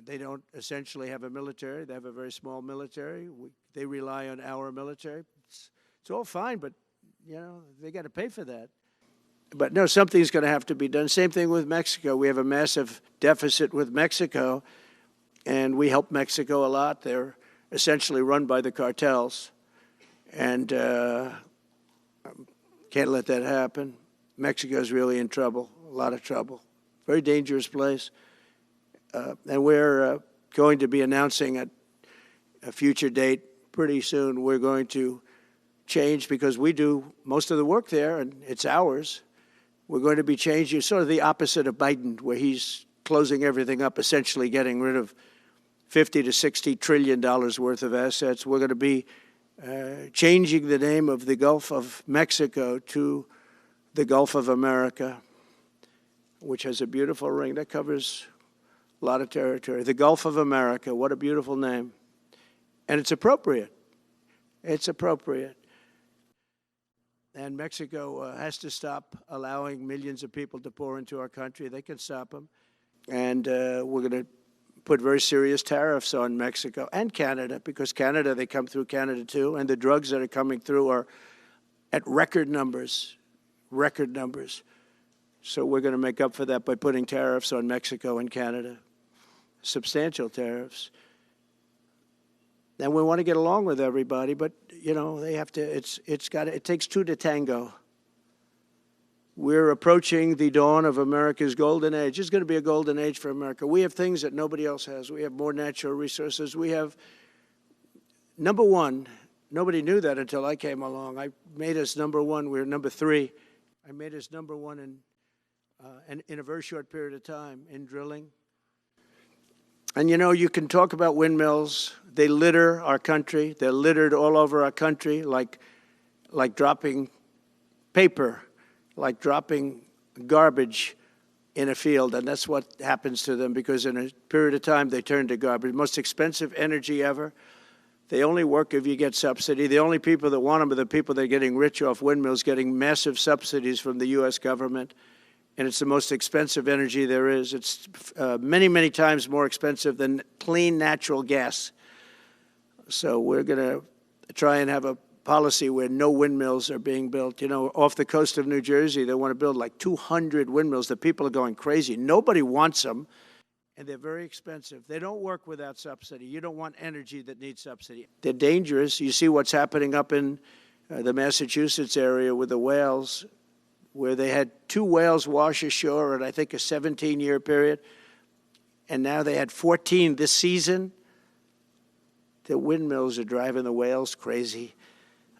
They don't essentially have a military. They have a very small military. They rely on our military. It's all fine, but, you know, they got to pay for that. But no, something's going to have to be done. Same thing with Mexico. We have a massive deficit with Mexico, and we help Mexico a lot. They're essentially run by the cartels, and can't let that happen. Mexico's really in trouble, a lot of trouble. Very dangerous place. And we're going to be announcing at a future date pretty soon. We're going to change, because we do most of the work there, and it's ours. We're going to be changing, sort of the opposite of Biden, where he's closing everything up, essentially getting rid of $50 to $60 trillion worth of assets. We're going to be changing the name of the Gulf of Mexico to the Gulf of America, which has a beautiful ring that covers a lot of territory. The Gulf of America, what a beautiful name. And it's appropriate. It's appropriate. And Mexico has to stop allowing millions of people to pour into our country. They can stop them. And we're going to put very serious tariffs on Mexico and Canada, because Canada, they come through Canada too. And the drugs that are coming through are at record numbers, record numbers. So we're going to make up for that by putting tariffs on Mexico and Canada, substantial tariffs. And we want to get along with everybody, but, you know, they have to, it takes two to tango. We're approaching the dawn of America's golden age. It's going to be a golden age for America. We have things that nobody else has. We have more natural resources. We have, number one, nobody knew that until I came along. I made us number one. We're number three. I made us number one in a very short period of time in drilling. And, you know, you can talk about windmills. They litter our country. They're littered all over our country, like dropping paper, like dropping garbage in a field. And that's what happens to them, because in a period of time, they turn to garbage. Most expensive energy ever. They only work if you get subsidy. The only people that want them are the people that are getting rich off windmills, getting massive subsidies from the U.S. government. And it's the most expensive energy there is. It's many, many times more expensive than clean natural gas. So we're going to try and have a policy where no windmills are being built. You know, off the coast of New Jersey, they want to build like 200 windmills. The people are going crazy. Nobody wants them, and they're very expensive. They don't work without subsidy. You don't want energy that needs subsidy. They're dangerous. You see what's happening up in the Massachusetts area with the whales, where they had 2 whales wash ashore in, I think, a 17-year period, and now they had 14 this season. The windmills are driving the whales crazy,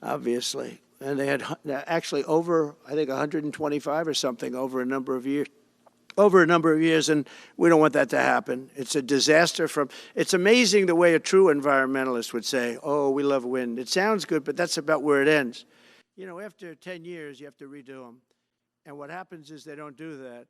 obviously. And they had actually over, I think, 125 or something over a number of years, and we don't want that to happen. It's a disaster it's amazing the way a true environmentalist would say, oh, we love wind. It sounds good, but that's about where it ends. You know, after 10 years, you have to redo them. And what happens is they don't do that.